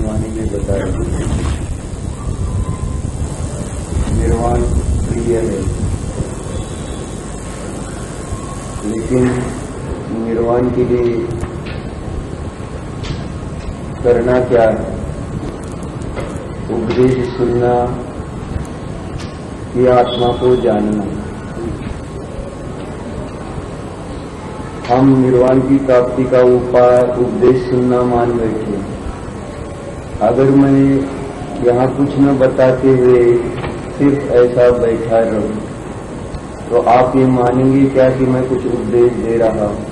वाणी में बताया निर्वाण प्रिय है, लेकिन निर्वाण के लिए करना क्या है? उपदेश सुनना कि आत्मा को जानना। हम निर्वाण की प्राप्ति का उपाय उपदेश सुनना मान बैठे। अगर मैं यहाँ कुछ न बताते हुए सिर्फ ऐसा बैठा रहूं तो आप ये मानेंगे क्या कि मैं कुछ उपदेश दे रहा हूं?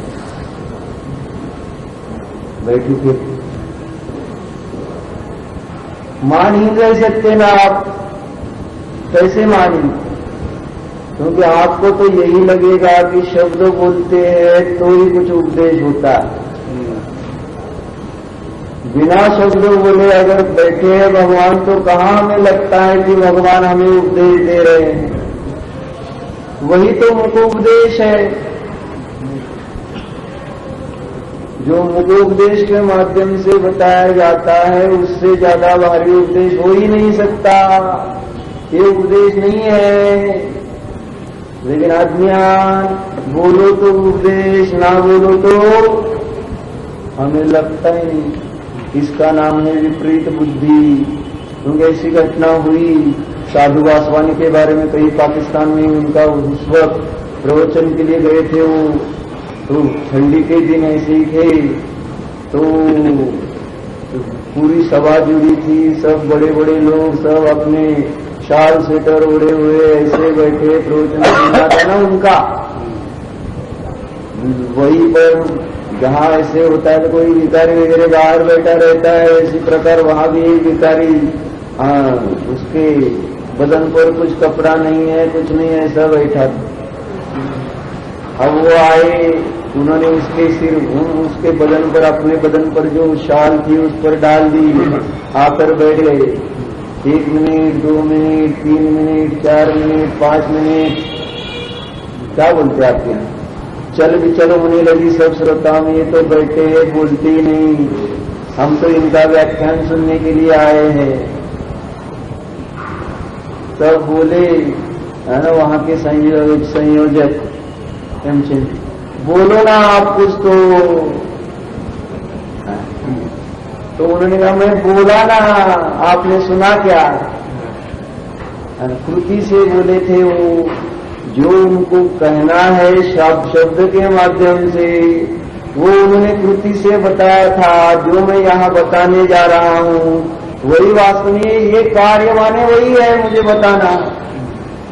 बैठू फिर मान ही नहीं सकते ना आप। कैसे मानेंगे? क्योंकि आपको तो यही लगेगा कि शब्द बोलते हैं तो ही कुछ उपदेश होता है। बिना शब्द बोले अगर बैठे हैं भगवान तो कहाँ हमें लगता है कि भगवान हमें उपदेश दे रहे हैं? वही तो मुखोपदेश है। जो मुखोपदेश के माध्यम से बताया जाता है उससे ज्यादा भारी उपदेश हो ही नहीं सकता। ये उपदेश नहीं है। लेकिन अज्ञान, बोलो तो उपदेश, ना बोलो तो हमें लगता ही नहीं। इसका नाम है विपरीत बुद्धि। क्योंकि ऐसी घटना हुई, साधु वासवानी के बारे में कहीं पाकिस्तान में उनका उस वक्त प्रवचन के लिए गए थे वो, तो ठंडी के दिन ऐसे ही थे, तो पूरी सभा जुड़ी थी, सब बड़े बड़े लोग सब अपने शाल स्वेटर ओढ़े हुए ऐसे बैठे, प्रवचन सुना था ना उनका। वहीं पर जहाँ ऐसे होता है तो कोई भिखारी वगैरह बाहर बैठा रहता है, इसी प्रकार वहां भी एक भिखारी, उसके बदन पर कुछ कपड़ा नहीं है, कुछ नहीं है, ऐसा बैठा। अब वो आए, उन्होंने उसके सिर, उसके बदन पर, अपने बदन पर जो शाल थी उस पर डाल दी, आकर बैठ गए। 1 minute, 2 minute, 3 minute, 4 minute, 5 minute, क्या बोलते आपके यहाँ? चल भी चलो होने लगी सब श्रोता में। ये तो बैठे हैं, बोलते ही नहीं, हम तो इनका व्याख्यान सुनने के लिए आए हैं। तब बोले है ना वहां के संयोजक, बोलो ना आप कुछ तो उन्होंने कहा मैं बोला ना, आपने सुना क्या? कृति से बोले थे वो, जो उनको कहना है शब्द के माध्यम से वो उन्होंने कृति से बताया था। जो मैं यहाँ बताने जा रहा हूँ वही वास्तव में ये कार्य माने वही है मुझे बताना।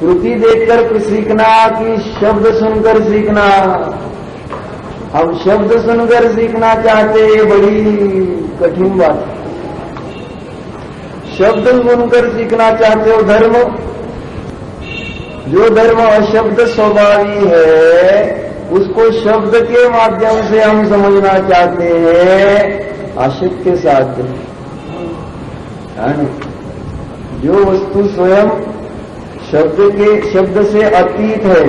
कृति देखकर सीखना कि शब्द सुनकर सीखना? हम शब्द सुनकर सीखना चाहते, ये बड़ी कठिन बात। शब्द सुनकर सीखना चाहते हो धर्म, जो धर्म अशब्द स्वभावी है उसको शब्द के माध्यम से हम समझना चाहते हैं, अशक्य साध्य है। जो वस्तु स्वयं शब्द से अतीत है,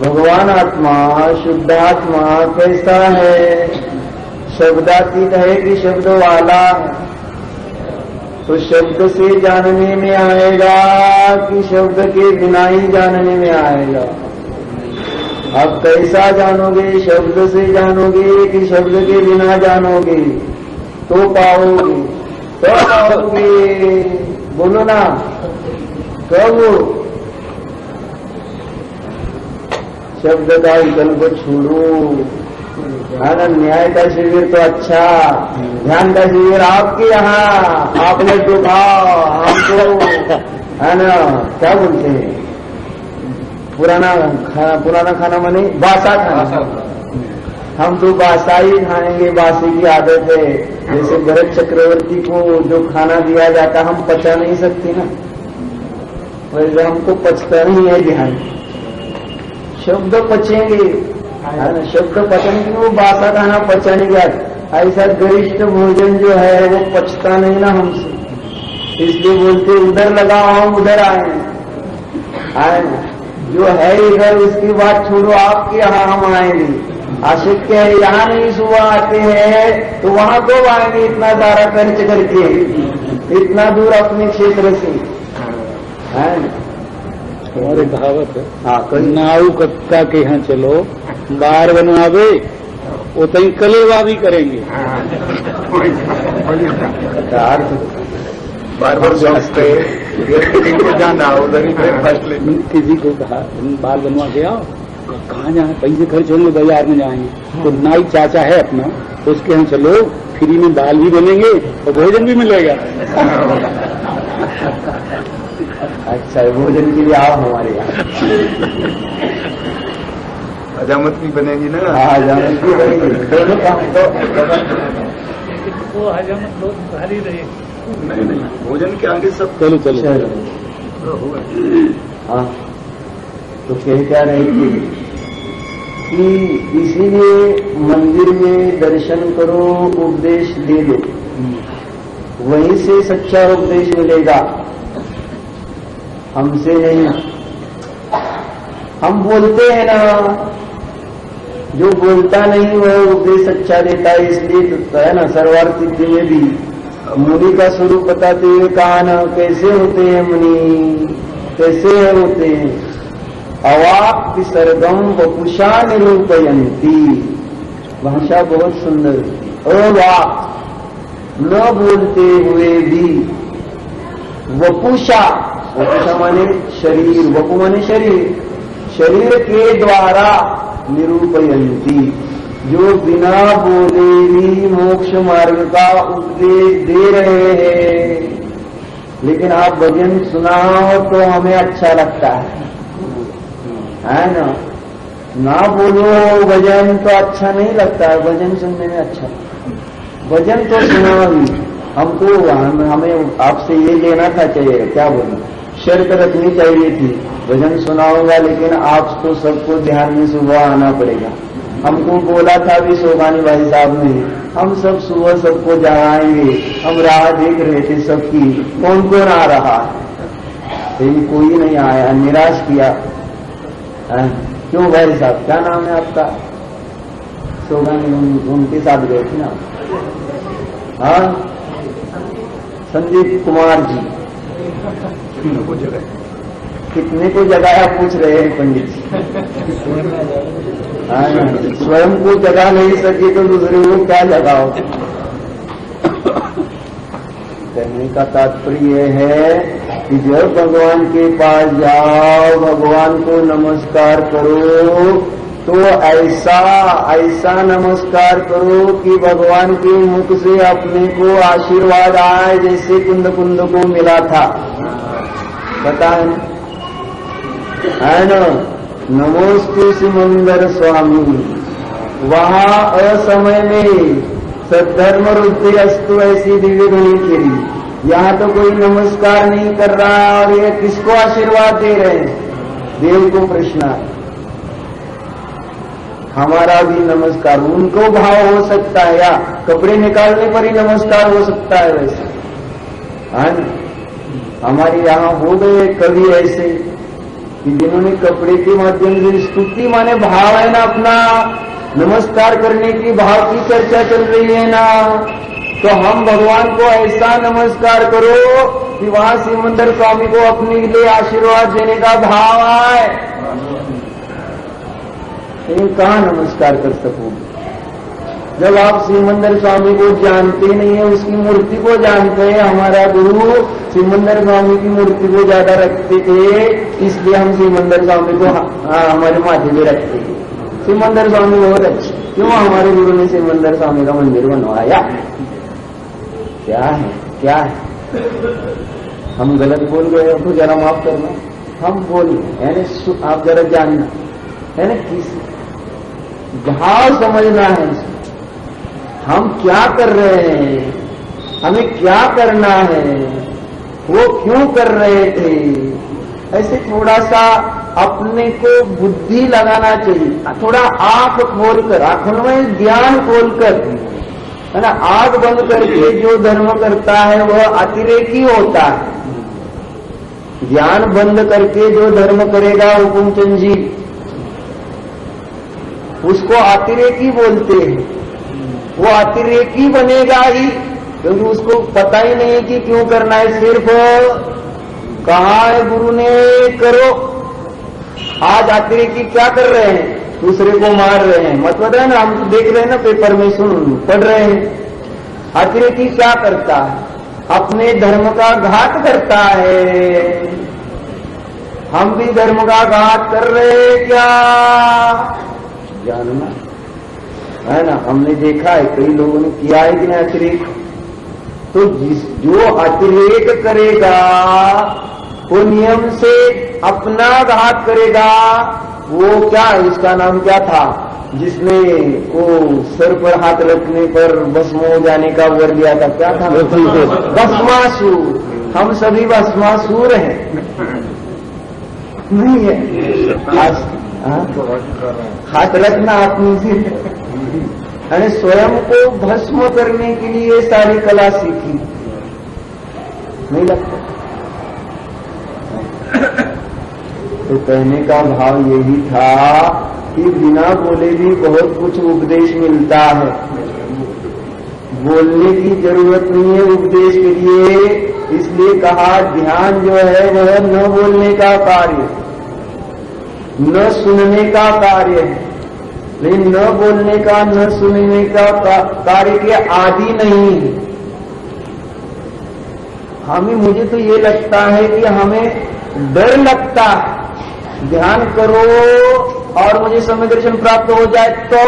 भगवान आत्मा, शुद्ध आत्मा कैसा है? शब्दातीत है कि शब्द वाला? तो शब्द से जानने में आएगा कि शब्द के बिना ही जानने में आएगा? अब कैसा जानोगे? शब्द से जानोगे कि शब्द के बिना जानोगे? तो पाओगे, तो पाओगे। बोलो ना, कब? शब्द का विकल्प छोड़ो। है ना, न्याय का शिविर तो अच्छा, ध्यान का शिविर आपके यहाँ, आपने तो खाओ, हमको है ना क्या बोलते हैं, पुराना खाना माने बासा खाना। हम तो बासा ही खाएंगे, बासी की आदत है। जैसे भरत चक्रवर्ती को जो खाना दिया जाता हम पचा नहीं सकते ना, वैसे हमको पचता नहीं है ध्यान। शब्द पचेंगे, शब्द पचेंगे, वो बासा खाना पचा नहीं जाता। ऐसा गरिष्ठ भोजन जो है वो पचता नहीं ना हमसे, इसलिए बोलते उधर लगाओ हम उधर आए ना। जो है इधर उसकी बात छोड़ो, आपके यहाँ हम आएंगे। अशक्य है, यहाँ नहीं सुबह आते हैं तो वहां तो आएंगे इतना सारा खर्च करके, इतना दूर अपने क्षेत्र से, है हमारे कहावत है। हाँ, नाऊ कत्ता के यहाँ चलो, बार बनवावे वो तई कलेवा भी करेंगे। बार बार सोचते जाना उधर ही फर्स्ट ले। किसी को कहा बाल बनवा के आओ, कहाँ जाए, पैसे खर्च होंगे, बाजार में जाएंगे। तो नाई चाचा है अपना, उसके यहाँ चलो, फ्री में बाल भी बनेंगे और भोजन भी मिलेगा। अच्छा, भोजन के लिए आओ हमारे यहाँ। हजामत भी बनेगी ना। हाँ, हजामत भी बनेगी, दोनों काम तो वो हजामत बहुत भारी रही। नहीं, भोजन के आगे सब चलो चलो हाँ। तो कह क्या रहे थे कि इसीलिए मंदिर में दर्शन करो, उपदेश ले लो, वहीं से सच्चा उपदेश मिलेगा, हमसे नहीं। हम बोलते हैं ना, जो बोलता नहीं वह उपदेश सच्चा देता है। इसलिए तो है ना, सर्वार्थ सिद्धि में भी मुनि का स्वरूप बताते हुए कहा ना, कैसे होते हैं मुनि, कैसे होते हैं। अवाक विसर्गम वपुषा निरूपयंती, भाषा बहुत सुंदर। अवाक, न बोलते हुए भी, वपुषा, वपुषा माने शरीर, वपु माने शरीर, शरीर के द्वारा निरूपयंती, जो बिना बोले भी मोक्ष मार्ग का उपदेश दे रहे हैं। लेकिन आप भजन सुनाओ तो हमें अच्छा लगता है ना। ना बोलो भजन तो अच्छा नहीं लगता है, भजन सुनने में अच्छा। भजन तो सुनाओ ही, हमको हमें आपसे ये लेना था, चाहिए क्या बोलना, शर्त रखनी चाहिए थी, भजन सुनाऊंगा लेकिन आपको सबको ध्यान में सुबह आना पड़ेगा। हमको बोला था भी सोगानी भाई साहब ने, हम सब सुबह सबको जगाएंगे, हम राह देख रहे थे सबकी, कौन कौन आ रहा है, लेकिन कोई नहीं आया, निराश किया। क्यों भाई साहब, क्या नाम है आपका? सोगानी, उनके साथ गए थे ना। हाँ, संदीप कुमार जी। कितने को जगाया पूछ रहे हैं पंडित जी। स्वयं को जगा नहीं सके तो दूसरे को क्या जगाओ। कहने का तात्पर्य है कि जब भगवान के पास जाओ, भगवान को नमस्कार करो तो ऐसा नमस्कार करो कि भगवान के मुख से अपने को आशीर्वाद आए, जैसे कुंद को मिला था। बताए है ना, नमोस्तु सिमंदर स्वामी। वहां असमय में सद्धर्म रुद्धि अस्तु ऐसी दिव्य ध्वनि खेली। यहाँ तो कोई नमस्कार नहीं कर रहा, और ये किसको आशीर्वाद दे रहे हैं? देव को प्रश्न। हमारा भी नमस्कार उनको भाव हो सकता है, या कपड़े निकालने पर ही नमस्कार हो सकता है वैसे, है ना। हमारे यहाँ हो गए कभी ऐसे कि जिन्होंने कपड़े के माध्यम से, स्तुति माने भाव है ना अपना, नमस्कार करने की भाव की चर्चा चल रही है ना, तो हम भगवान को ऐसा नमस्कार करो कि वहां सिमंदर स्वामी को अपने लिए आशीर्वाद देने का भाव आए। लेकिन कहाँ नमस्कार कर सकोगे जब आप सिमंदर स्वामी को जानते नहीं है, उसकी मूर्ति को जानते हैं। हमारा गुरु सिमंदर स्वामी की मूर्ति को ज्यादा रखते थे, इसलिए हम सिमंदर स्वामी को हमारे माथे में रखते थे। सिमंदर स्वामी बहुत अच्छे, क्यों? हमारे गुरु ने सिमंदर स्वामी का मंदिर बनवाया। क्या है, क्या है? हम गलत बोल गए तो जरा माफ करना, हम बोल यानी आप जरा जानना है ना, किस भाव समझना है, हम क्या कर रहे हैं, हमें क्या करना है, वो क्यों कर रहे थे। ऐसे थोड़ा सा अपने को बुद्धि लगाना चाहिए, थोड़ा आंख खोलकर, आंखों में ज्ञान खोलकर, है ना। आंख बंद करके जो धर्म करता है वह अतिरेकी होता है। ज्ञान बंद करके जो धर्म करेगा हुकुमचंद जी, उसको अतिरेकी बोलते हैं। वो अतिरेकी बनेगा ही, क्योंकि उसको पता ही नहीं कि क्यों करना है, सिर्फ कहा है गुरु ने करो। आज अतिरेकी क्या कर रहे हैं, दूसरे को मार रहे हैं। मतलब है ना, हम तो देख रहे हैं ना, पेपर में पढ़ रहे हैं। अतिरेकी क्या करता है, अपने धर्म का घात करता है। हम भी धर्म का घात कर रहे हैं क्या, जानना है ना। हमने देखा है, कई लोगों ने किया है कि नहीं अतिरेक। तो जो अतिरेक करेगा वो नियम से अपना घात करेगा। वो क्या, इसका नाम क्या था, जिसने वो सर पर हाथ रखने पर भस्म हो जाने का वर दिया था, क्या था, भस्मासुर। हम सभी भस्मासुर हैं, नहीं है। हाथ रखना अपनी से, यानी स्वयं को भस्म करने के लिए सारी कला सीखी, नहीं लगता। तो कहने का भाव यही था कि बिना बोले भी बहुत कुछ उपदेश मिलता है। बोलने की जरूरत नहीं है उपदेश के लिए, इसलिए कहा ध्यान जो है वह न बोलने का कार्य, न सुनने का कार्य है। लेकिन न बोलने का, न सुनने का कार्य के आदि नहीं है। मुझे तो ये लगता है कि हमें डर लगता है, ध्यान करो और मुझे समय दर्शन प्राप्त हो जाए तो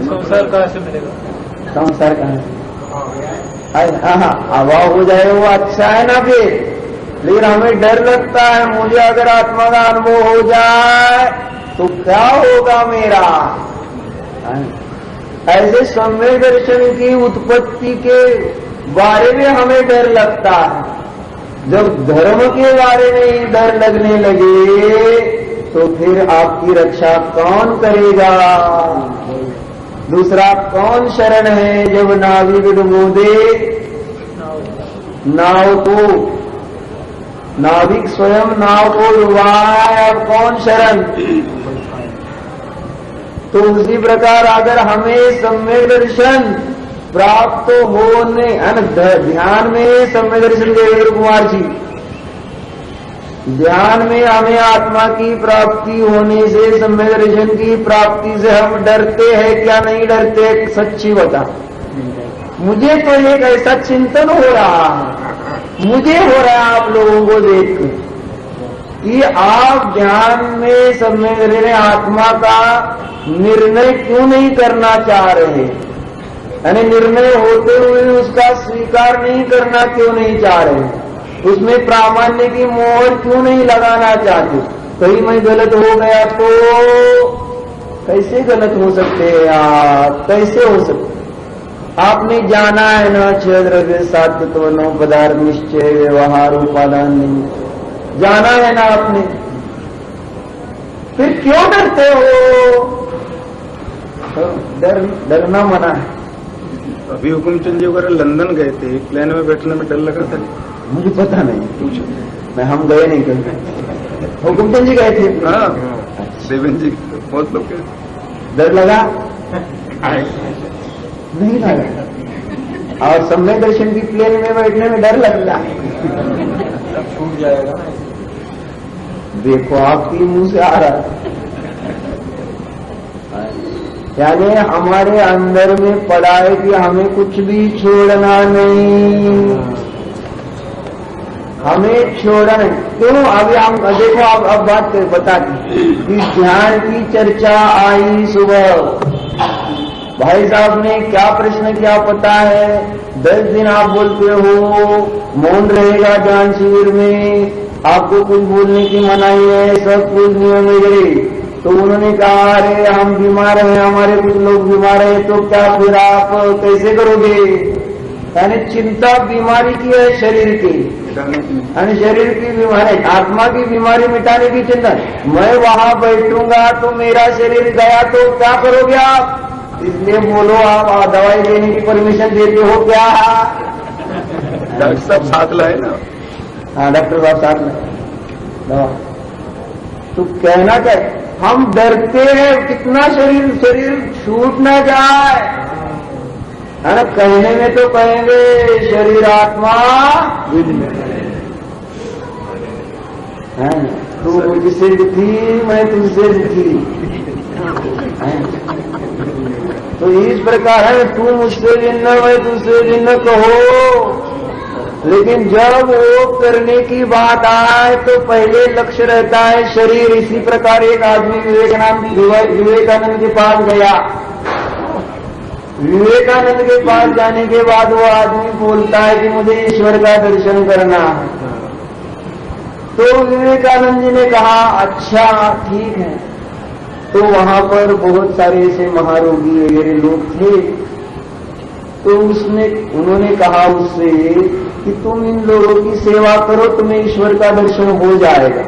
संसार कहाँ से मिलेगा, संसार कहाँ से, हाँ हवा हो जाए वो अच्छा है ना फिर। लेकिन हमें डर लगता है, मुझे अगर आत्मा का अनुभव हो जाए तो क्या होगा मेरा। ऐसे सम्यक दर्शन की उत्पत्ति के बारे में हमें डर लगता है। जब धर्म के बारे में ही डर लगने लगे तो फिर आपकी रक्षा कौन करेगा, दूसरा कौन शरण है। जब नाविक डुबो दे नाव को, नाविक स्वयं नाव को डुबाए, अब कौन शरण। तो उसी प्रकार अगर हमें सम्यक दर्शन प्राप्त होने, ध्यान में सम्यक दर्शन देवेंद्र कुमार जी, ध्यान में हमें आत्मा की प्राप्ति होने से, सम्यक दर्शन की प्राप्ति से हम डरते हैं क्या, नहीं डरते, सच्ची बता। मुझे तो एक ऐसा चिंतन हो रहा है, मुझे हो रहा है आप लोगों को देखकर, कि आप ध्यान में सम्यक दर्शन आत्मा का निर्णय क्यों नहीं करना चाह रहे, यानी निर्णय होते हुए उसका स्वीकार नहीं करना क्यों नहीं चाह रहे, उसमें प्रामाण्य की मोहर क्यों नहीं लगाना चाहते। कहीं मैं गलत हो गया तो कैसे गलत हो सकते हैं आप, कैसे हो सकते। आपने जाना है ना, 6 द्रव्य 7 तत्व 9 पदार्थ निश्चय व्यवहार उपादान नहीं, जाना है ना आपने, फिर क्यों डरते हो। डरना मना है। अभी हुकुमचंद जी वगैरह लंदन गए थे, प्लेन में बैठने में डर लगा था, मुझे पता नहीं, मैं हम गए नहीं कभी। हुकुमचंद जी गए थे। हाँ, देवेंद्र जी बहुत लोग गए। डर लगा नहीं लगा। और सम्यक दर्शन की प्लेन में बैठने में डर लगता है, छूट जाएगा। देखो आपके मुंह से आ रहा है, यानी हमारे अंदर में पड़ा है कि हमें कुछ भी छोड़ना नहीं, हमें छोड़ना नहीं। क्यों, अभी हम देखो, अब बात बताती कि ध्यान की चर्चा आई सुबह, भाई साहब ने क्या प्रश्न किया पता है, 10 दिन आप बोलते हो मौन रहेगा ध्यान शिविर में, आपको कुछ बोलने की मनाही है, सब कुछ नियम है। तो उन्होंने कहा अरे हम बीमार हैं, हमारे कुछ लोग बीमार हैं, तो क्या फिर आप कैसे करोगे। यानी चिंता बीमारी की है शरीर की, यानी शरीर की बीमारी, आत्मा की बीमारी मिटाने की चिंता। मैं वहां बैठूंगा तो मेरा शरीर गया तो क्या करोगे आप, इसलिए बोलो आप दवाई देने की परमिशन देते हो क्या। डॉक्टर साहब साथ लाए ना। हाँ, डॉक्टर साहब साथ लाए दवा। तो कहना क्या, हम डरते हैं कितना शरीर छूट ना जाए, है ना। कहने में तो कहेंगे शरीर आत्मा है, तू मुझसे दुखी मैं तुझसे दुखी, तो इस प्रकार है तू मुझसे भिन्न मैं तुझसे भिन्न कहो। लेकिन जब वो करने की बात आए तो पहले लक्ष्य रहता है शरीर। इसी प्रकार एक आदमी विवेकानंद के पास गया। विवेकानंद के पास जाने के बाद वो आदमी बोलता है कि मुझे ईश्वर का दर्शन करना है। तो विवेकानंद जी ने कहा अच्छा ठीक है। तो वहां पर बहुत सारे ऐसे महारोगी वगैरह लोग थे। तो उन्होंने कहा उससे कि तुम इन लोगों की सेवा करो, तुम्हें ईश्वर का दर्शन हो जाएगा।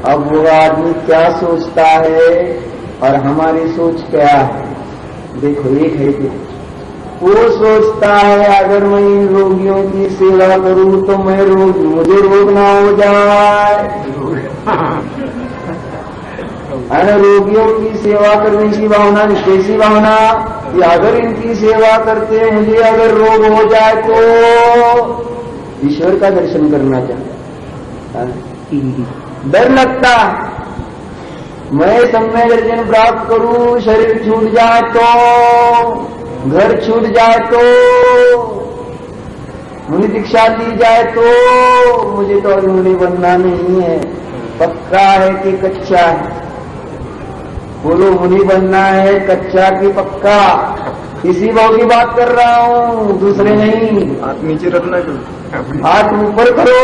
अब वो आदमी क्या सोचता है और हमारी सोच क्या है, देखो एक है कि वो सोचता है अगर मैं इन रोगियों की सेवा करूं तो मुझे रोग ना हो जाए, है। रोगियों की सेवा करने की भावना कैसी भावना कि अगर इनकी सेवा करते मुझे अगर रोग हो जाए तो ईश्वर का दर्शन करना चाहता, डर लगता मैं सम्यक दर्शन प्राप्त करूं, शरीर छूट जाए तो, घर छूट जाए तो, मुनि दीक्षा दी जाए तो, मुझे तो अभी मुनि बनना नहीं है। पक्का है कि कच्चा है? बोलो मुनि बनना है कच्चा की पक्का? इसी भाव की बात कर रहा हूँ, दूसरे नहीं। हाथ नीचे रखना क्यों, हाथ ऊपर करो।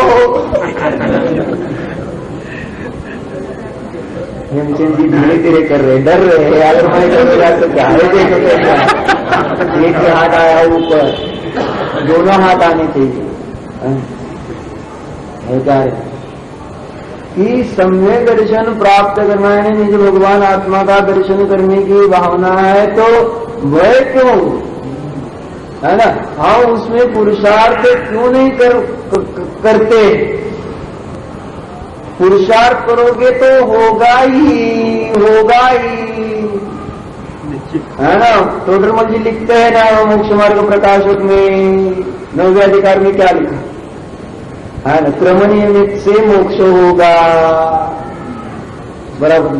हेमचंद जी धीरे धीरे कर रहे, डर रहे अगर मैं करूंगा तो क्या है। देखो एक हाथ आया ऊपर, दोनों हाथ आने चाहिए। कि सम्यक दर्शन प्राप्त करना है, निज भगवान आत्मा का दर्शन करने की भावना है तो वह क्यों, है ना। हाँ उसमें पुरुषार्थ क्यों नहीं करते? पुरुषार्थ करोगे तो होगा ही, है ना। टोडरमल जी लिखते हैं ना मोक्ष मार्ग प्रकाशक में 9वें अधिकार में क्या लिखा है ना, क्रम नियमित से मोक्ष होगा, बराबर।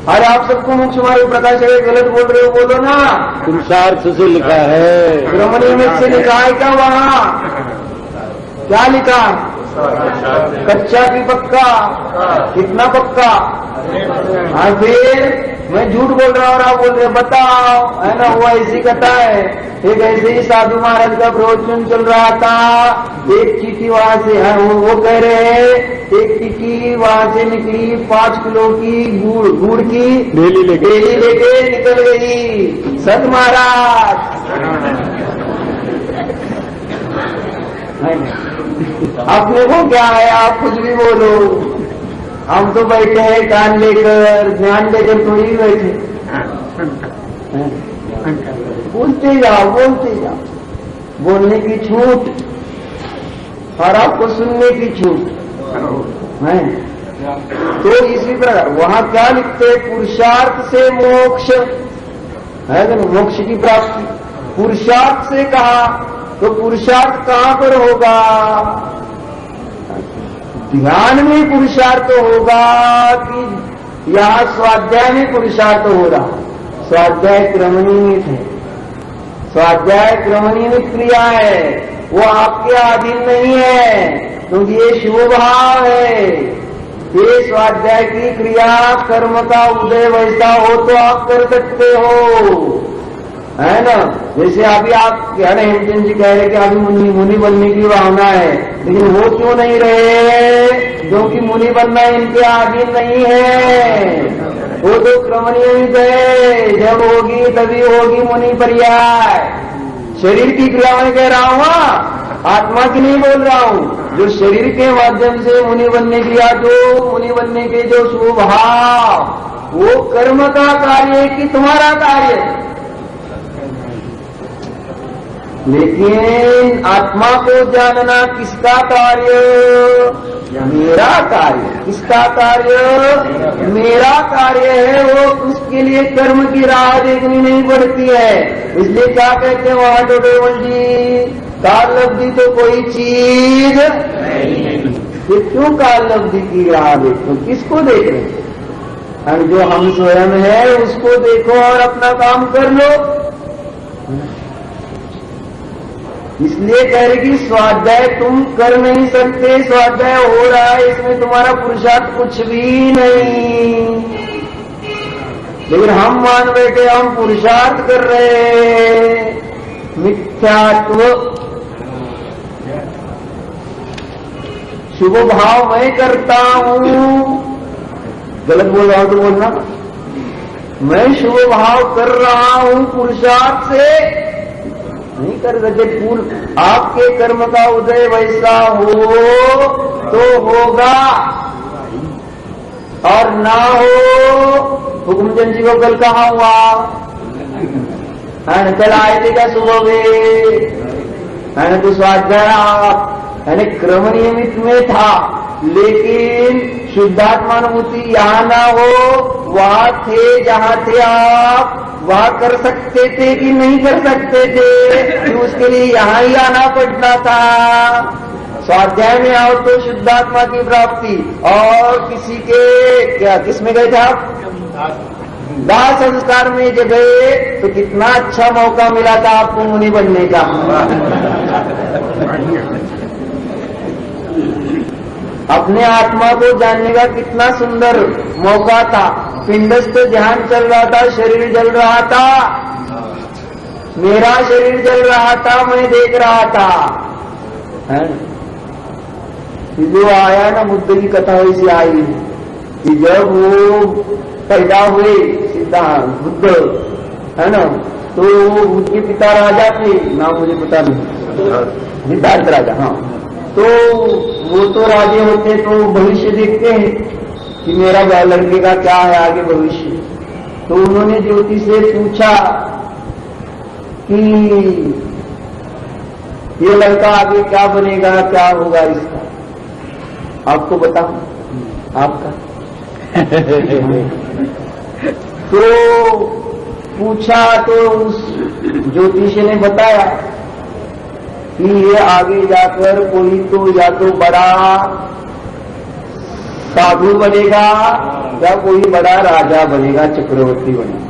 अरे आप सबको मोक्ष मार्ग प्रकाश है, गलत बोल रहे हो, बोलो ना। पुरुषार्थ से लिखा है, क्रम नियमित से लिखा है क्या? वहां क्या लिखा? कच्चा की पक्का? कितना पक्का? हाँ फिर मैं झूठ बोल रहा हूँ और आप बोल रहे बताओ, है ना। वो ऐसी कथा है, एक ऐसे ही साधु महाराज का प्रवचन चल रहा था। एक चीटी वहां से, हाँ वो कह रहे हैं एक चीटी वहां से निकली 5 किलो की गुड़ की डेली लेके निकल गई। सत महाराज अपने को क्या है, आप कुछ भी बोलो, हम तो बैठे हैं कान लेकर, ध्यान लेकर थोड़ी बैठे। बोलते जाओ, बोलने की छूट और आपको सुनने की छूट है। तो इसी प्रकार वहां क्या लिखते, पुरुषार्थ से मोक्ष है ना, मोक्ष की प्राप्ति पुरुषार्थ से कहा। तो पुरुषार्थ कहां पर होगा? ध्यान में पुरुषार्थ होगा कि यहाँ स्वाध्याय में पुरुषार्थ हो रहा? स्वाध्याय क्रमनियमित है, स्वाध्याय क्रमनियमित क्रिया है, वो आपके अधीन नहीं है, क्योंकि ये शुभ भाव है। ये स्वाध्याय की क्रिया कर्म का उदय वैसा हो तो आप कर सकते हो, है ना। जैसे अभी आप कह रहे हेमचंद जी कह रहे कि अभी मुनि बनने की भावना है, लेकिन वो क्यों नहीं रहे? क्योंकि मुनि बनना इनके अधीन नहीं है, वो तो क्रमनियमित है। जब होगी तभी होगी मुनि पर्याय। शरीर की क्रिया में कह रहा हूँ, आत्मा की नहीं बोल रहा हूँ। जो शरीर के माध्यम से मुनि बनने की या जो मुनि बनने के जो शुभ भाव, वो कर्म का कार्य है कि तुम्हारा कार्य? लेकिन आत्मा को जानना किसका कार्य? मेरा कार्य। किसका कार्य? मेरा कार्य है। वो उसके लिए कर्म की राह देखनी नहीं पड़ती है। इसलिए क्या कहते हैं वहां डोडेवल जी, काल लब्धि तो कोई चीज नहीं। फिर क्यों काल लब्धि की राह देखो? किसको देख रहे हैं? और जो हम स्वयं है उसको देखो और अपना काम कर लो। इसलिए कह रहे कि स्वाध्याय तुम कर नहीं सकते, स्वाध्याय हो रहा है, इसमें तुम्हारा पुरुषार्थ कुछ भी नहीं। लेकिन हम मान बैठे हम पुरुषार्थ कर रहे। मिथ्यात्व, शुभ भाव मैं करता हूं, गलत बोल रहा हूं तो बोलना, मैं शुभ भाव कर रहा हूं पुरुषार्थ से नहीं कर सकते। पूर्ण आपके कर्म का उदय वैसा हो तो होगा और ना हो। हुकुमचंद जी को कल कहा हुआ, कल आए थे क्या सुबह में? तो स्वाध्याय क्रम नियमित में था, लेकिन शुद्धात्मानुभूति यहां ना हो, वहां थे जहां थे आप, वहां कर सकते थे कि नहीं कर सकते थे? कि उसके लिए यहां ही आना पड़ता था। स्वाध्याय में आओ तो शुद्धात्मा की प्राप्ति, और किसी के क्या किसमें गए थे आप? दाह संस्कार में जब गए तो कितना अच्छा मौका मिला था आपको मुनि बनने का। अपने आत्मा को जानने का कितना सुंदर मौका था। पिंडस्थ ध्यान चल रहा था, शरीर जल रहा था, मेरा शरीर जल रहा था, मैं देख रहा था। जो आया ना बुद्ध की कथा वैसी आई कि जब वो पैदा हुए सिद्धांत बुद्ध, है ना, तो उनके पिता राजा थे, नाम मुझे पता नहीं, सिद्धार्थ राजा। हाँ, तो वो तो राजे होते तो भविष्य देखते हैं कि मेरा लड़के का क्या है आगे भविष्य। तो उन्होंने ज्योति से पूछा कि ये लड़का आगे क्या बनेगा, क्या होगा इसका, आपको बताऊं आपका? तो पूछा तो उस ज्योतिषी ने बताया कि ये आगे जाकर कोई तो या तो बड़ा साधु बनेगा या कोई बड़ा राजा बनेगा, चक्रवर्ती बनेगा।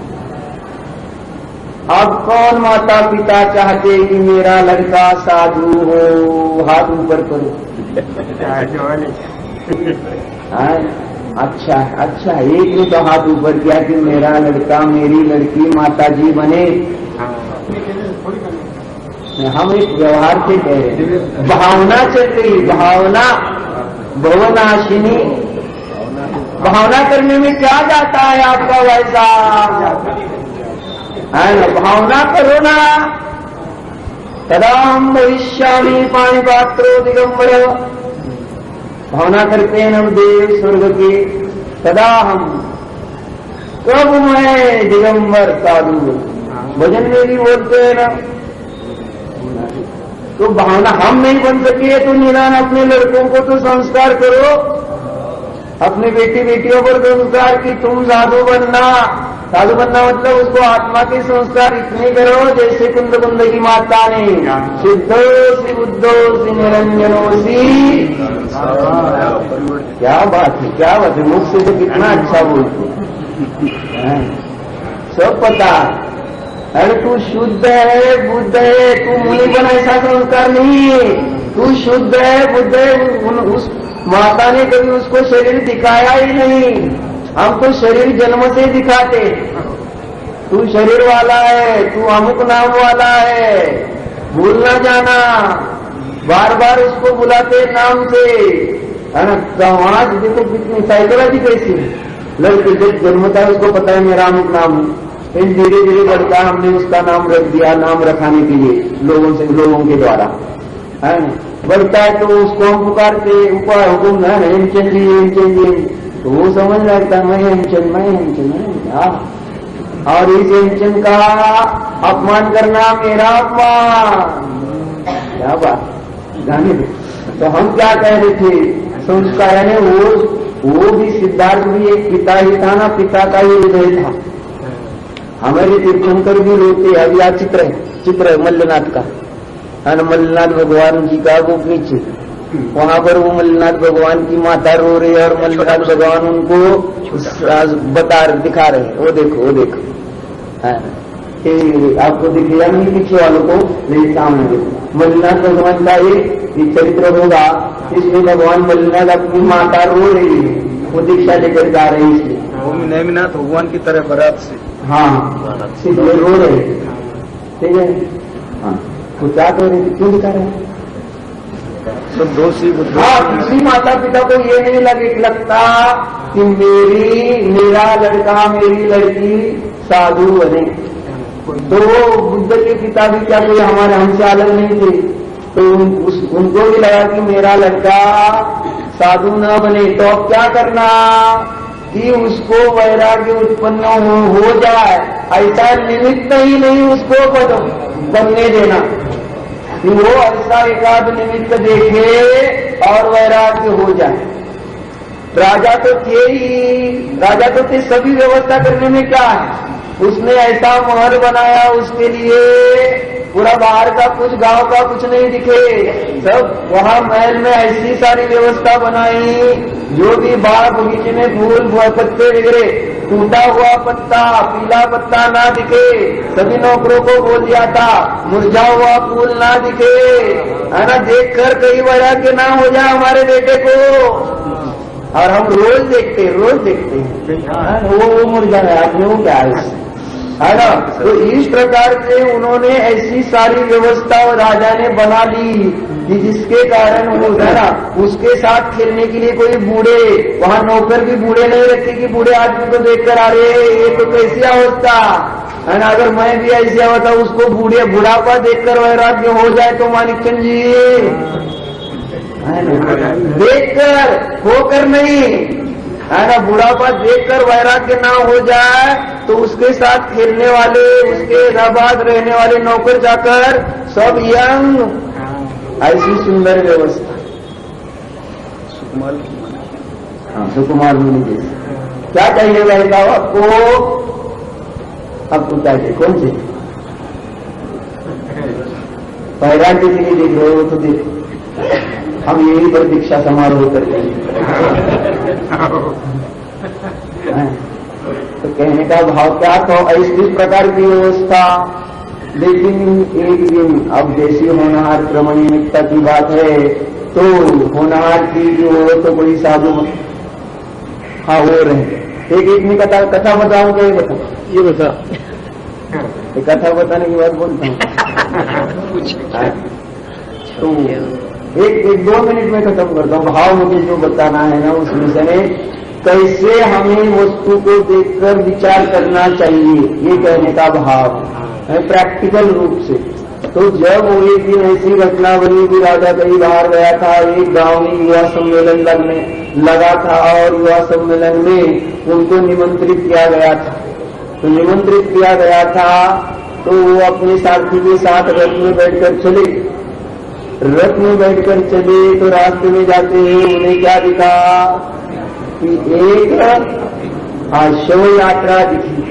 अब कौन माता पिता चाहते कि मेरा लड़का साधु हो? हाथ ऊपर करो। अच्छा अच्छा, एक ने तो हाथ ऊपर किया कि मेरा लड़का मेरी लड़की माताजी बने। हम एक व्यवहार से कह रहे, भावना चल रही, भावना भवनाशिनी। भावना करने में क्या जाता है आपका वैसा, है ना? भावना करो ना। तदाम भविष्यामि पाणिपात्रो दिगंबर, भावना करते हैं हम देव स्वर्ग के। तदा हम, कब मैं दिगंबर साधु, भजन में भी बोलते हैं ना। तो भावना हम नहीं बन सके तो निदान अपने लड़कों को तो संस्कार करो, अपने बेटी बेटियों पर संस्कार कि तुम साधु बनना। साधु बनना मतलब उसको आत्मा के संस्कार इतने करो जैसे कुंद कुंद की माता ने, शुद्धोसी बुद्धोसी निरंजनोसी। क्या बात है, क्या बात है, मुख से तो कितना अच्छा बोलते हैं, सब पता। अरे तू शुद्ध है, बुद्ध है, तू मुनि बना, ऐसा संस्कार नहीं है। तू शुद्ध है, बुद्ध है। उस माता ने कभी उसको शरीर दिखाया ही नहीं, हम तो शरीर जन्म से दिखाते। तू शरीर वाला है, तू अमुक नाम वाला है, भूल ना जाना। बार बार उसको बुलाते नाम से, है ना? वहां देखो कितनी साइकोलॉजी कैसी है। लड़के जब जन्मता है उसको पता है मेरा अमुक नाम है, फिर धीरे धीरे बढ़ता हमने उसका नाम रख दिया, नाम रखाने के लिए लोगों के द्वारा, है ना? बढ़ता है तो उसको हम पुकारते ऊपर हुकुम है हेमचंद जी, हेमचंद जी, तो वो समझ लगता है मैं हेमचंद, मैं हेमचंद, मैं। और इस एंचन का अपमान करना मेरा अपमान। क्या बात जाने दे। तो हम क्या कह रहे थे, संस्कार है वो भी सिद्धार्थ भी एक पिता ही था ना, पिता का ही हृदय था। हमारे तीर्थंकर भी रोते। अभी आज चित्र है मल्लनाथ का, है मल्लनाथ भगवान जी का वो नीचे, वहां पर वो मल्लनाथ भगवान की माता रो रही है और मल्लनाथ भगवान उनको दिखा रहे। वो देखो आपको दिखेगा नहीं पीछे वालों को, मेरे सामने देखो। मल्लनाथ भगवान का एक चरित्र होगा, इसमें भगवान मल्लनाथ अपनी माता रो रही है, वो दीक्षा लेकर जा रहे हैं, इसलिए वो नेमिनाथ भगवान की तरह बरात से। हाँ, इसलिए रो रहे हैं। ठीक है, हाँ, तो क्या कह रहे थे, क्यों दिखा रहे हैं? सब दोषी बुद्धि। हाँ, किसी माता पिता को ये नहीं लगता कि मेरा लड़का मेरी लड़की साधु बने। तो वो बुद्ध के पिता भी क्या कोई हमारे हमसे अलग नहीं थे, तो उनको भी लगा कि मेरा लड़का साधु न बने, तो अब क्या करना कि उसको वैराग्य उत्पन्न हो जाए, ऐसा निमित्त ही नहीं उसको बनने देना कि वो ऐसा एकाध निमित्त देखे और वैराग्य हो जाए। राजा तो थे सभी व्यवस्था करने में क्या है, उसने ऐसा महल बनाया, उसके लिए पूरा बाहर का कुछ गांव का कुछ नहीं दिखे, सब वहां महल में ऐसी सारी व्यवस्था बनाई, जो भी बाग बगीचे में फूल पत्ते वगैरह, टूटा हुआ पत्ता पीला पत्ता ना दिखे, सभी नौकरों को बोल दिया था मुरझा हुआ फूल ना दिखे, है ना, देखकर कई वैराग्य ना हो जाए हमारे बेटे को। और हम रोज देखते हैं वो मुरझा है, आपने वो क्या है ना। तो इस प्रकार से उन्होंने ऐसी सारी व्यवस्था राजा ने बना ली कि जिसके कारण वो है ना, उसके साथ खेलने के लिए कोई बूढ़े, वहां नौकर भी बूढ़े नहीं रखे कि बूढ़े आदमी को देखकर आ रहे ये तो कैसी अवस्था है ना। अगर मैं भी ऐसी अवस्था, उसको बुढ़ापा देखकर वैराग्य हो जाए तो मानिकचंद जी देखकर होकर नहीं, है ना, बुढ़ापा देखकर वैराग्य ना हो जाए तो उसके साथ खेलने वाले, उसके इलाहाबाद रहने वाले नौकर जाकर सब यंग, ऐसी सुंदर व्यवस्था। सुकुमार मुनि जैसे क्या चाहिए भाई साहब आपको चाहिए कौन से वैराग्य के लिए देख रहे हो तो देखो, हम यही पर दीक्षा समारोह करते हैं। तो कहने का भाव क्या था, इस प्रकार की व्यवस्था। लेकिन एक दिन अब जैसी होनहार क्रमणिकता की बात है, तो होनहार की जो तो कोई साधु हाँ हो रहे। एक में कथा बताऊं क्या, ये बता कथा बताने की बात बोलता हूँ। तो एक 2 मिनट में खत्म करता हूँ। भाव मुझे जो बताना है ना, उसमें से कैसे हमें वस्तु को देखकर विचार करना चाहिए, ये कहने का भाव है प्रैक्टिकल रूप से। तो जब वो एक दिन ऐसी घटना बनी कि राजा कहीं बाहर गया था, एक गांव में युवा सम्मेलन लगा था और युवा सम्मेलन में उनको निमंत्रित किया गया था। तो निमंत्रित किया गया था तो वो अपने साथी के साथ रथ में बैठकर चले। तो रास्ते में जाते हैं उन्हें क्या दिखा कि एक शव यात्रा दिखी।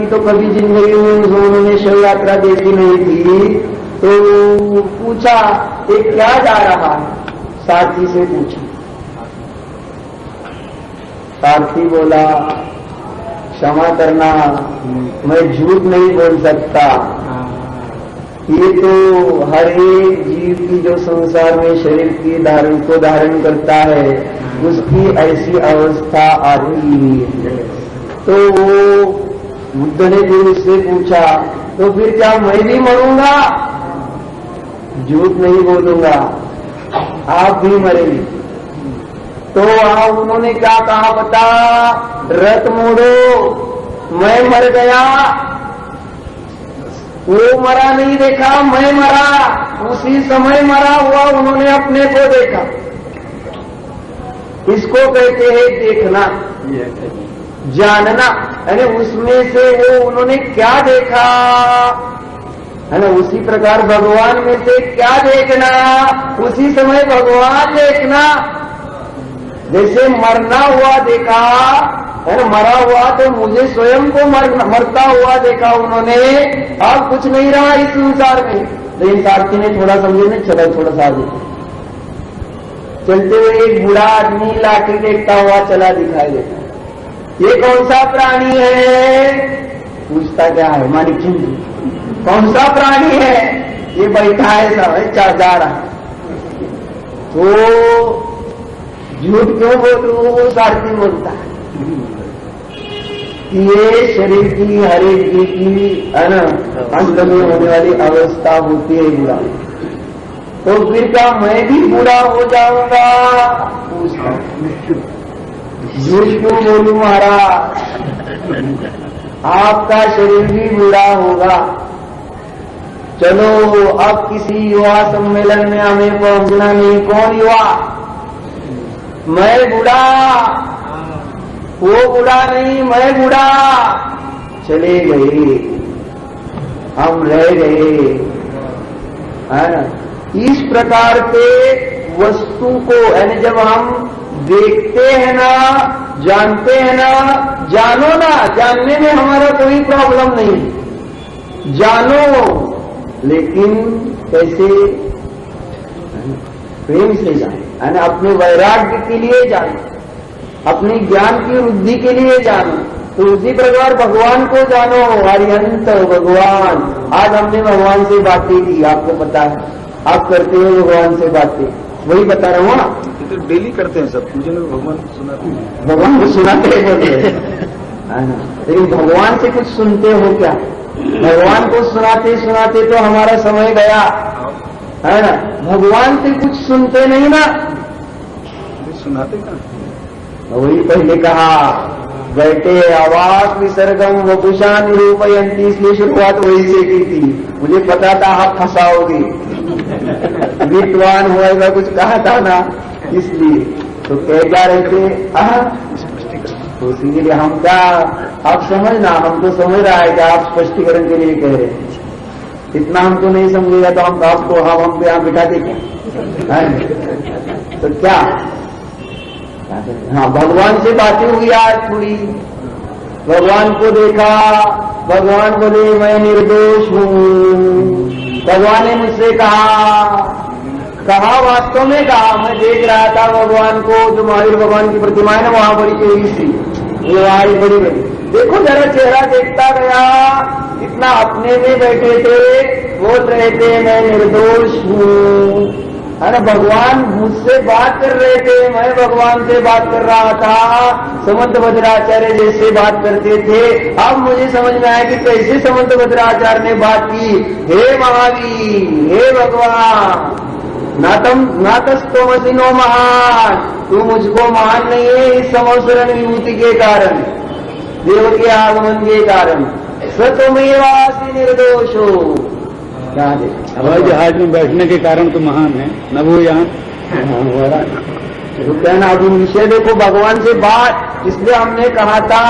तो कभी जिंदगी में उन्होंने शव यात्रा देखी नहीं थी। तो पूछा ये क्या जा रहा है, साथी से पूछा। साथी बोला क्षमा करना, मैं झूठ नहीं बोल सकता। ये तो हर एक जीव की जो संसार में शरीर की धारण करता है, उसकी ऐसी अवस्था आती है। तो वो बुद्ध ने फिर उससे पूछा तो फिर क्या मैं भी मरूंगा? झूठ नहीं बोलूंगा, आप भी मरेंगे। तो उन्होंने क्या कहा बता, रथ मोड़ो, मैं मर गया, वो मरा नहीं देखा, मैं मरा, उसी समय मरा हुआ उन्होंने अपने को देखा। इसको कहते हैं देखना। जानना, यानी उसमें से वो उन्होंने क्या देखा, है ना। उसी प्रकार भगवान में से क्या देखना, उसी समय भगवान देखना। जैसे मरना हुआ देखा, है ना, मरा हुआ तो मुझे स्वयं को मरता हुआ देखा उन्होंने। अब कुछ नहीं रहा इस संसार में। लेकिन सारथी ने थोड़ा समझे नहीं, चलो थोड़ा सा आगे चलते हुए एक बूढ़ा आदमी लाठी देखता हुआ चला दिखाई देता। ये कौन सा प्राणी है, पूछता क्या है मालिक जी, कौन सा प्राणी है, ये बैठा है सब जा रहा। तो झूठ क्यों बोलूं, सारथी बोलता है कि ये शरीर की हर एक जीव की, है ना, अंत में होने वाली अवस्था होती है बुरा। तो फिर क्या मैं भी बुरा हो जाऊंगा, पूछता। झूठ क्यों बोलूं महाराज, आपका शरीर भी बुरा होगा। चलो अब किसी युवा सम्मेलन में हमें पहुंचना नहीं। कौन युवा, मैं बूढ़ा, वो बूढ़ा नहीं, मैं बूढ़ा। चले गए, हम रह गए, है ना। इस प्रकार के वस्तु को, यानी जब हम देखते हैं ना, जानते हैं ना, जानो ना, जानने में हमारा कोई प्रॉब्लम नहीं, जानो, लेकिन कैसे, प्रेम से जानो, है ना। अपने वैराग्य के लिए जानो, अपने ज्ञान की वृद्धि के लिए जानो। तो उसी प्रकार भगवान को जानो, अरिहंत भगवान। आज हमने भगवान से बातें की, आपको पता है, आप करते हो भगवान से बातें, वही बता रहा हूँ ना। तो डेली करते हैं सब, पूजन में भगवान को सुनाते हैं, भगवान को सुनाते हैं बोलते हैं, है ना। लेकिन भगवान से कुछ सुनते हो क्या, भगवान को सुनाते सुनाते तो हमारा समय गया, है ना। भगवान से कुछ सुनते नहीं ना, सुनाते का। वही पहले कहा, बैठे आवास विसर्गम वपुषा निरूपयंती, इसलिए शुरुआत वही से की थी। मुझे पता था आप फंसाओगे, विद्वान होएगा कुछ कहा था ना, इसलिए तो कह जा रहे थे। तो इसीलिए हम क्या, आप समझना, हम तो समझ रहा है कि आप स्पष्टीकरण के लिए कह रहे हैं। इतना हमको नहीं समझेगा तो हम आपको हम पे यहाँ बिठा दे क्या, तो क्या। हाँ, भगवान से बातें हुई आज थोड़ी, भगवान को देखा, भगवान बोले मैं निर्दोष हूँ। भगवान ने मुझसे कहा वास्तव में कहा, मैं देख रहा था भगवान को, जो महावीर भगवान की प्रतिमा है ना, वहां बड़ी चोरी सी, वो आई बड़ी बड़ी, देखो जरा चेहरा देखता गया, इतना अपने में बैठे थे, बोल रहे थे मैं निर्दोष हूँ, है ना। भगवान मुझसे बात कर रहे थे, मैं भगवान से बात कर रहा था। समंत भद्राचार्य जैसे बात करते थे। अब मुझे समझ में आया कि कैसे समंत भद्राचार्य ने बात की। हे महावीर, हे भगवान, नातस्तोमसि नो महान, तू मुझको महान नहीं है इस समवसरण विभूति के कारण, देव के आगमन के कारण। सतमेवासि निर्दोषो, हवाई जहाज में बैठने के कारण तो महान है, न वो यहाँ। तो कहना अभी विषय देखो, भगवान से बात, इसलिए हमने कहा था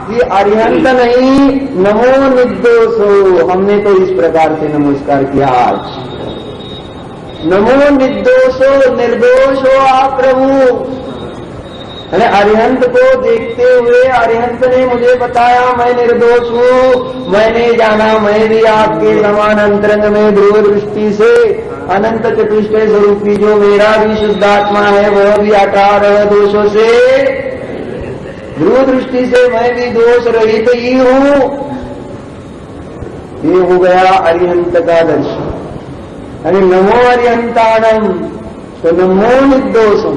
कि अरिहंत नहीं, नमो निर्दोषो। हमने तो इस प्रकार से नमस्कार किया आज, नमो निर्दोषो, निर्दोष हो आप प्रभु। अरे अरिहंत को देखते हुए अरिहंत ने मुझे बताया मैं निर्दोष हूँ, मैंने जाना मैं भी आपके समान अंतरंग में ध्रुव दृष्टि से अनंत चतुष्टय स्वरूपी जो मेरा भी शुद्धात्मा है वह भी 18 दोषों से, ध्रुव दृष्टि से मैं भी दोष रहित ही हूँ। ये हो गया अरिहंत का दर्शन। अरे नमो अरिहंताणम, तो नमो निर्दोषम।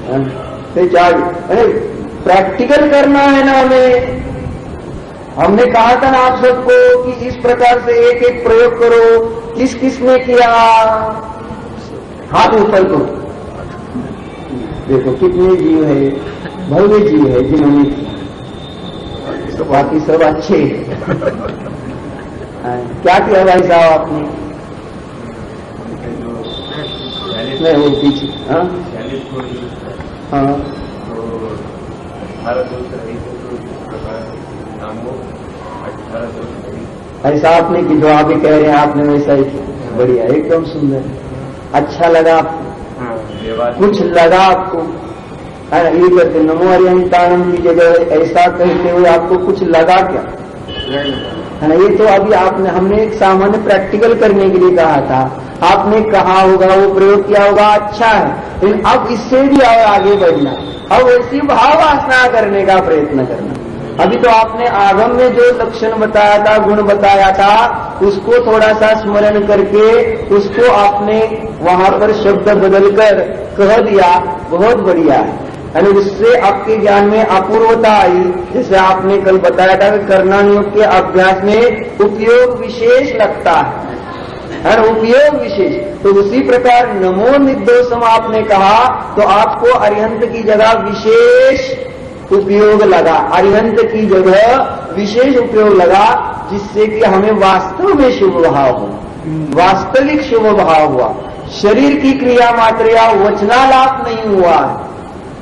अरे प्रैक्टिकल करना है ना हमें। हमने कहा था ना आप सबको कि इस प्रकार से एक एक प्रयोग करो। किस किस ने किया, हाथ ऊपर करो। देखो कितने जीव है, भव्य जीव है जिन्होंने, तो बाकी सब अच्छे। क्या किया भाई साहब आपने? नहीं वो पीछे, हाँ 18 दोष रहित तो इस प्रकार नाम हो 18 दोष रहित। ऐसा आपने कि जो आप ही कह रहे हैं आपने वैसा ही किया। बढ़िया, एकदम सुंदर, अच्छा लगा आपको, कुछ लगा आपको, है ना? ये कहते नमो अरिहंतानम की जगह ऐसा कहते हुए आपको कुछ लगा क्या, है ना? ये तो अभी आपने हमने एक सामान्य प्रैक्टिकल करने के लिए कहा था, आपने कहा होगा, वो प्रयोग किया होगा, अच्छा है, लेकिन अब इससे भी आगे बढ़ना, अब ऐसी भाव वासना करने का प्रयत्न करना। अभी तो आपने आगम में जो लक्षण बताया था, गुण बताया था, उसको थोड़ा सा स्मरण करके उसको आपने वहां पर शब्द बदलकर कह दिया, बहुत बढ़िया है। यानी उससे आपके ज्ञान में अपूर्वता आई। जैसे आपने कल बताया था कि कर्णानुयोग के अभ्यास में उपयोग विशेष लगता है, उपयोग विशेष। तो उसी प्रकार नमो निर्दोषम आपने कहा तो आपको अरिहंत की जगह विशेष उपयोग लगा, अरिहंत की जगह विशेष उपयोग लगा, जिससे कि हमें वास्तव में शुभ भाव हो, वास्तविक शुभ भाव हुआ। शरीर की क्रिया मात्र या वचनालाप नहीं हुआ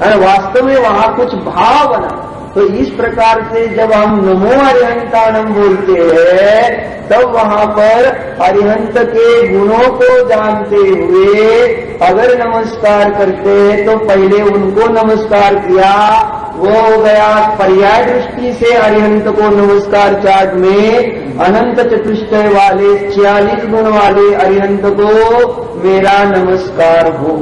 है, वास्तव में वहां कुछ भाव बना। तो इस प्रकार से जब हम नमो अरिहंतानम बोलते हैं तब वहां पर अरिहंत के गुणों को जानते हुए अगर नमस्कार करते हैं तो पहले उनको नमस्कार किया, वो हो गया पर्याय दृष्टि से अरिहंत को नमस्कार चार्ट में अनंत चतुष्टय वाले 46 गुण वाले अरिहंत को मेरा नमस्कार हो।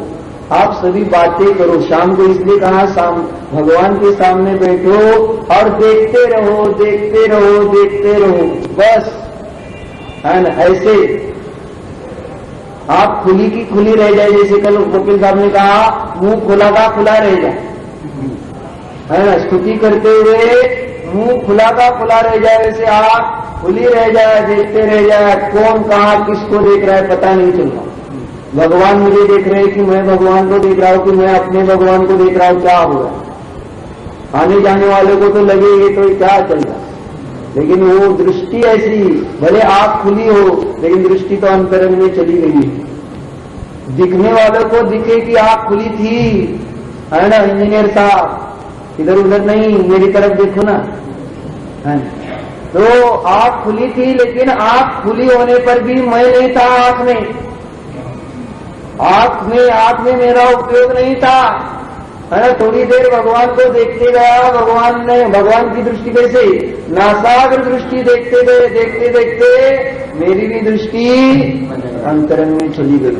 आप सभी बातें करो, शाम को इसलिए कहा शाम भगवान के सामने बैठो और देखते रहो, देखते रहो, देखते रहो, बस, है ना? ऐसे आप खुली की खुली रह जाए, जैसे कल वकील साहब ने कहा मुंह खुला का खुला रह जाए, है ना? स्तुति करते हुए मुंह खुला का खुला रह जाए, वैसे आप खुली रह जाए, देखते रह जाए, कौन कहाँ किसको देख रहा है पता नहीं चलता। भगवान मुझे देख रहे हैं कि मैं भगवान को देख रहा हूं, कि मैं अपने भगवान को देख रहा हूं, क्या होगा? आने जाने वाले को तो लगे ये तो क्या चल रहा, लेकिन वो दृष्टि ऐसी, भले आंख खुली हो लेकिन दृष्टि तो अंतरंग में चली गई। दिखने वालों को दिखे कि आंख खुली थी, है ना? इंजीनियर साहब इधर उधर नहीं, मेरी तरफ देखो ना, है ना? तो आंख खुली थी, लेकिन आंख खुली होने पर भी मैं नहीं था आंख में, आंख में मेरा उपयोग नहीं था, है ना? थोड़ी देर भगवान को देखते गया, भगवान की दृष्टि कैसे नासाग्र दृष्टि देखते गए, देखते देखते मेरी भी दृष्टि अंतरंग में चली गई।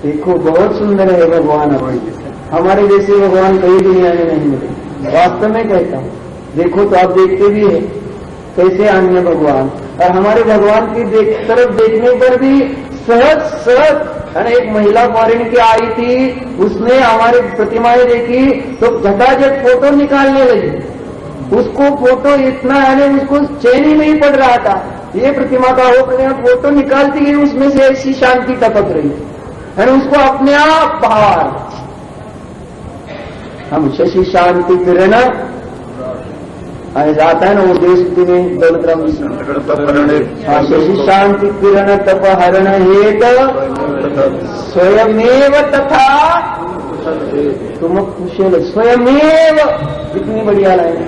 देखो बहुत सुंदर है भगवान, हमारे जैसे भगवान कई दुनिया में नहीं मिले, वास्तव में कहता हूं। देखो तो आप देखते भी है कैसे अन्य भगवान, और हमारे भगवान की तरफ देखने पर भी सहज है ना? एक महिला फॉरेन की आई थी, उसने हमारी प्रतिमाएं देखी तो झटाझट फोटो निकालने लगी, उसको फोटो इतना यानी उसको चैन ही नहीं पड़ रहा था, ये प्रतिमा का वो प्रतिमा फोटो निकालती गई, उसमें से ऐसी शांति टपक रही है ना? उसको अपने आप बाहर हम शशि शांति किरण जाता है ना वो देश में दौलतराम शशि शांति किरण तप हरण हेत स्वयमेव तथा तुम कुशल स्वयमेव, कितनी बढ़िया लाइन।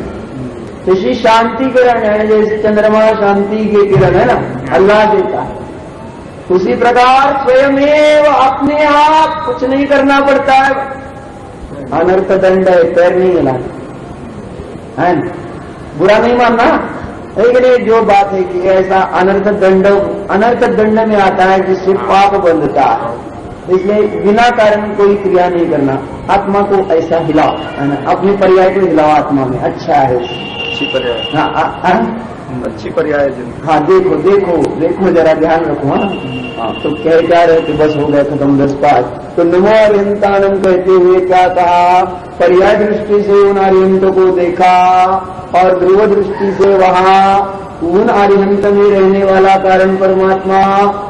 शशि शांति किरण है, जैसे चंद्रमा शांति के किरण है ना, अल्लाह देता है, उसी प्रकार स्वयमेव अपने आप कुछ नहीं करना पड़ता है। अनर्थ दंड है, पैर नहीं हिलाना, है बुरा नहीं मानना, लेकिन जो बात है कि ऐसा अनर्थ दंड में आता है जिससे पाप बंधता है, इसलिए बिना कारण कोई क्रिया नहीं करना। आत्मा को ऐसा हिलाओ, है ना? अपने पर्याय को हिलाओ आत्मा में, अच्छा है, अच्छी पर्याय, अच्छी पर्याय। हाँ देखो देखो देखो, जरा ध्यान रखो। हाँ तो क्या रहे कि बस हो गया खत्म 10-5। तो नमो अरिहंतानम कहते हुए क्या कहा, पर्याय दृष्टि से उन अरिहंतों को देखा और ध्रुव दृष्टि से वहां उन अरिहंत में रहने वाला कारण परमात्मा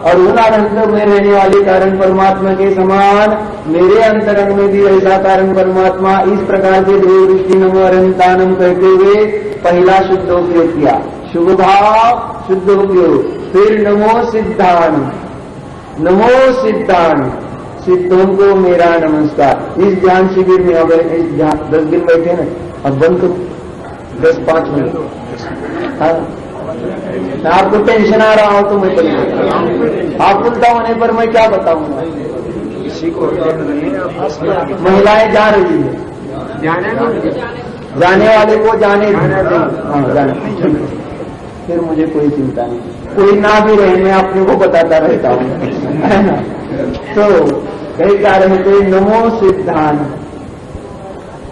और उन अरिहंत में रहने वाले कारण परमात्मा के समान मेरे अंतरंग में भी ऐसा कारण परमात्मा, इस प्रकार से ध्रुव दृष्टि नमो अरिहंतानम कहते हुए पहला शुद्ध उपयोग किया, शुभ भाव शुद्ध उपयोग। फिर नमो सिद्धान, नमो सिद्धान, सिद्धों को मेरा नमस्कार। इस ध्यान शिविर में अगर इस 10 दिन बैठे ना, अब बंद करो 10-5 मिनट। हाँ, आपको टेंशन आ रहा हो तो मैं चलूंगा, आप उल्टा होने पर मैं क्या बताऊंगा। किसी को महिलाएं जा रही है, जाने वाले को जाने दो। हाँ, जाने, फिर मुझे कोई चिंता नहीं, कोई ना भी रहे मैं अपने को बताता रहता हूँ, है ना। तो कई कारण है, नमो सिद्धांत।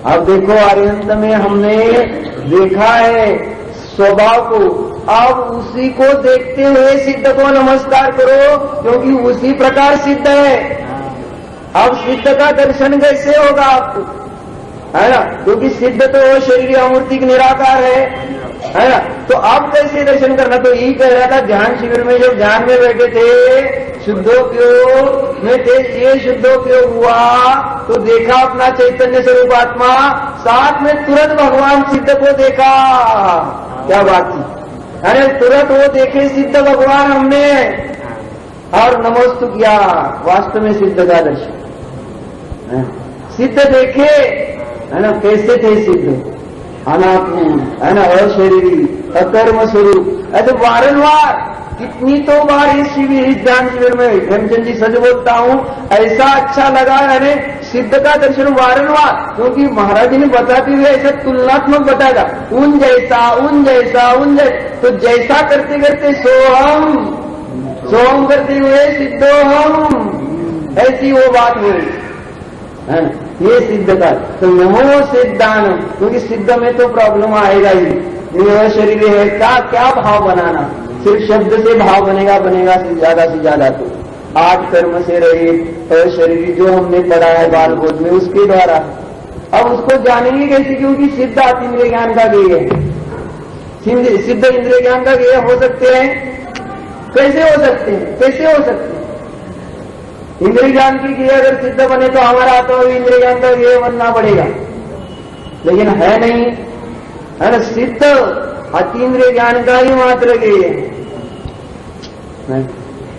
अब देखो अरिहंत में हमने देखा है स्वभाव को, अब उसी को देखते हुए सिद्ध को नमस्कार करो, क्योंकि उसी प्रकार सिद्ध है। अब सिद्ध का दर्शन कैसे होगा आपको, है ना, क्योंकि सिद्ध तो शरीर अमूर्तिक निराकार है ना। तो आप कैसे दर्शन करना, तो यही कह रहा था ध्यान शिविर में जब ध्यान में बैठे थे, शुद्धोपयोग में थे, ये शुद्धोपयोग हुआ तो देखा अपना चैतन्य स्वरूप आत्मा, साथ में तुरंत भगवान सिद्ध को देखा। क्या बात थी, अरे तुरंत वो देखे सिद्ध भगवान हमने, और नमोस्तु किया। वास्तव में सिद्ध का दर्शन, सिद्ध देखे, है ना, कैसे थे सिद्ध, अनात्म, है ना, अशरीरी, अकर्म स्वरूप। ऐसे वारंवार कितनी तो बार इस शिविर, इस ध्यान शिविर में हेमचंद जी सच बोलता हूँ, ऐसा अच्छा लगा है सिद्ध का दर्शन वारंवार, क्योंकि महाराज जी ने बताते हुए ऐसा तुलनात्मक बताया, उन जैसा उन जैसा उन जैसा। तो जैसा करते करते सोहम करते हुए सिद्धोहम, ऐसी वो बात हुई है, ये सिद्ध का। तो नमो सिद्धान, क्योंकि सिद्ध में तो प्रॉब्लम आएगा ही, यह शरीर है, क्या भाव बनाना, सिर्फ शब्द से भाव बनेगा से ज्यादा तो 8 कर्म से रहित शरीर जो हमने पढ़ा है बाल बोध में, उसके द्वारा। अब उसको जानेंगे कैसे, क्योंकि सिद्ध इंद्रिय ज्ञान का गेय है, सिद्ध इंद्रिय ज्ञान का गेय हो सकते हैं, कैसे हो सकते हैं, इंद्रिय ज्ञान की गेय अगर सिद्ध बने तो हमारा तो इंद्रिय ज्ञान का गेय बनना पड़ेगा, लेकिन है नहीं, है ना। सिद्ध अतीन्द्रिय ज्ञान का ही मात्र गेय है।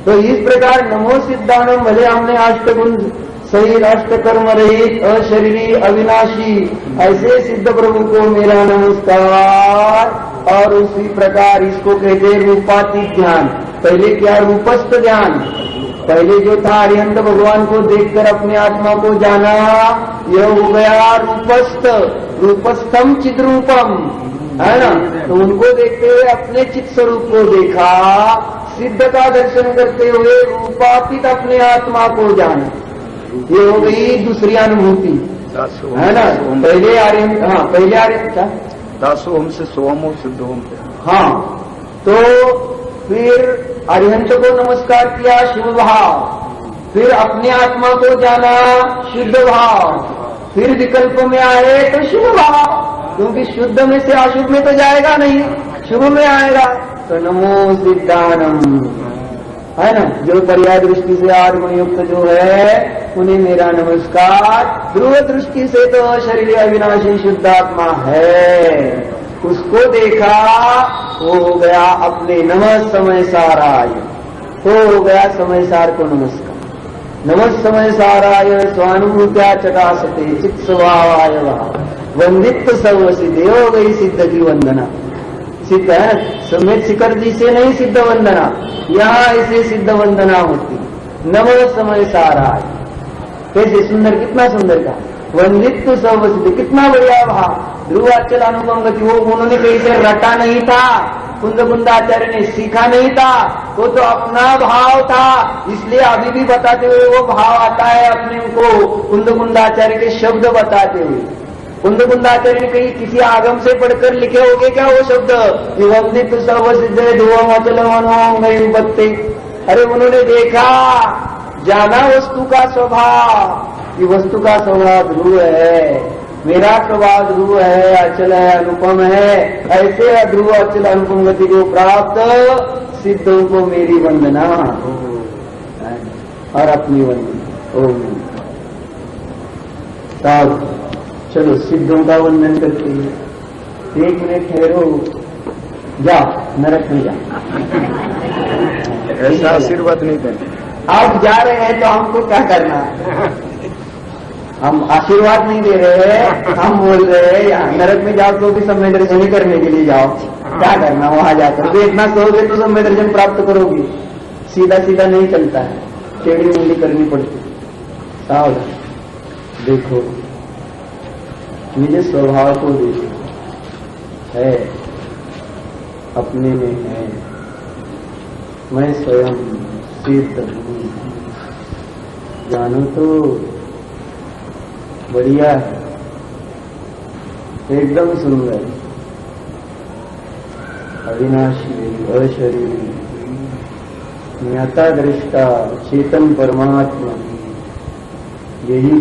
तो इस प्रकार नमो सिद्धानम, भले हमने अष्टगुण सही, अष्टकर्म रहित, अशरीरी, अविनाशी, ऐसे सिद्ध प्रभु को मेरा नमस्कार। और उसी प्रकार इसको कहते रूपातीत ध्यान। पहले क्या, रूपस्थ ध्यान, पहले जो था अरिहंत भगवान को देखकर अपने आत्मा को जाना, यह हो गया रूपस्थम चिद्रूपम, है ना। तो उनको देखते हुए अपने चित्त स्वरूप को देखा, सिद्ध का दर्शन करते हुए रूपातीत अपने आत्मा को जाना, ये हो गई दूसरी अनुभूति, है ना। पहले आर्यन, हाँ पहले आर्यन दासोहम से सोहम और सिद्धोहम। हाँ, तो फिर अरिहंत को नमस्कार किया शुभ भाव, फिर अपने आत्मा को जाना शुद्ध भाव, फिर विकल्प में आए तो शुभ भाव, क्योंकि शुद्ध में से अशुभ में तो जाएगा नहीं, शुभ में आएगा। तो नमो सिद्धानम, है ना, जो पर्याय दृष्टि से आत्मयुक्त जो है उन्हें मेरा नमस्कार। ध्रुव दृष्टि से तो शरीर अविनाशी शुद्धात्मा है, उसको देखा, वो हो गया अपने नमः समय साराय, हो गया समय सार को नमस्कार। नमः समय साराय स्वानुभूत्या चकासते चित्त स्वभावाय वंदित्व सर्व सिद्धि, हो गई सिद्ध की वंदना। सिद्ध है समेत शिखर जी से नहीं सिद्ध वंदना, यहाँ ऐसे सिद्ध वंदना होती। नमः समय साराय, कैसे सुंदर, कितना सुंदर का वंदित्व सर्व सिद्धि, कितना बढ़िया भाव। ध्रुवाचल अनुपम गति, वो उन्होंने कहीं से रटा नहीं था, कुंदाचार्य ने सीखा नहीं था, वो तो अपना भाव था, इसलिए अभी भी बताते हुए वो भाव आता है अपने को, कुंदाचार्य के शब्द बताते हुए। कुंदाचार्य ने कहीं किसी आगम से पढ़कर लिखे होंगे क्या वो शब्द, वंदित सर्व सिद्ध ध्रुवम अचल मनोंग बत्ते। अरे उन्होंने देखा, जाना वस्तु का स्वभाव, कि वस्तु का स्वभाव ध्रुव है, मेरा स्वभाव ध्रुव है, अचल है, अनुपम है। ऐसे ध्रुव अचल अनुपम गति को प्राप्त सिद्धों को मेरी वंदना और अपनी वंदना। ओम तब चलो सिद्धों का वंदन करते हैं। 1 मिनट ठहरो, जा नरक में जा, ऐसा आशीर्वाद नहीं देना। आप जा रहे हैं तो हमको क्या करना है? हम आशीर्वाद नहीं दे रहे हैं, हम बोल रहे हैं यहाँ नरक में जाओ तो भी समय दर्शन ही करने के लिए जाओ। क्या करना वहां जाकर? तो इतना सोओगे तो समय दर्शन प्राप्त करोगे। सीधा सीधा नहीं चलता है, टेढ़ी मुंडी करनी पड़ती। सावधान देखो, निज स्वभाव को देखो, है अपने में है, मैं स्वयं सिद्ध हूँ। जानो तो बढ़िया है, एकदम सुंदर, अविनाशी, अशरीरी, ज्ञाता दृष्टा, चेतन परमात्मा, यही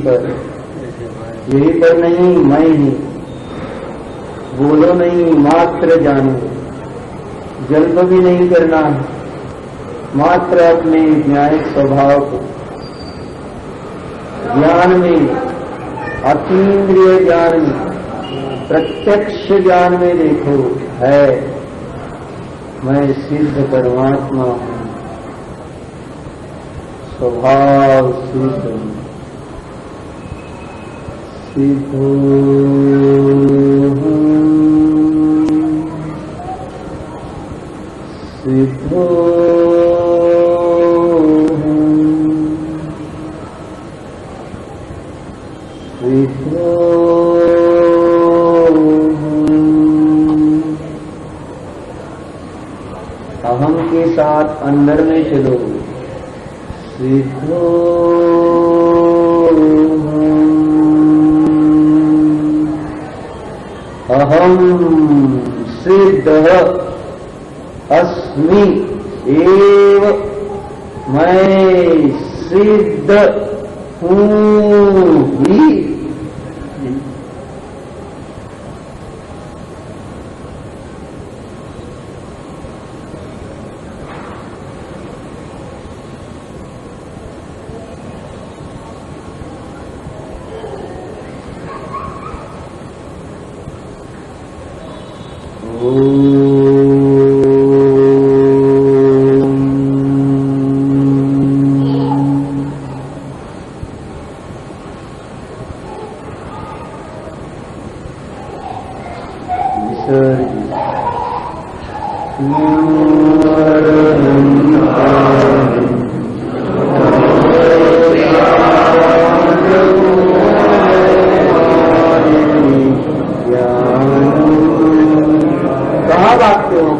पर नहीं, मैं ही। बोलो नहीं, मात्र जानो, जल्प भी नहीं करना है, मात्र अपने न्यायिक स्वभाव को ज्ञान में, अतीन्द्रिय ज्ञान में, प्रत्यक्ष ज्ञान में देखो, है मैं सिद्ध परमात्मा हूँ, स्वभाव सिद्ध हूँ। सिद्धो सिद्धो सिद्धो अहम के साथ अंदर में चलो। सिद्धो अहम सिद्ध अस्मि एव, मैं सिद्ध हूँ ही।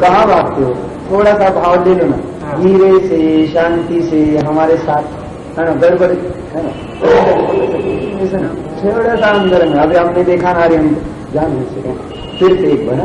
कहाँ भागते हो? थोड़ा सा भाव ले लो ना, धीरे से, शांति से, हमारे साथ, है ना? गड़बड़ है ना, थोड़ा सा अंदर में। अभी हमने देखा ना, हम जान नहीं सके, फिर से एक बार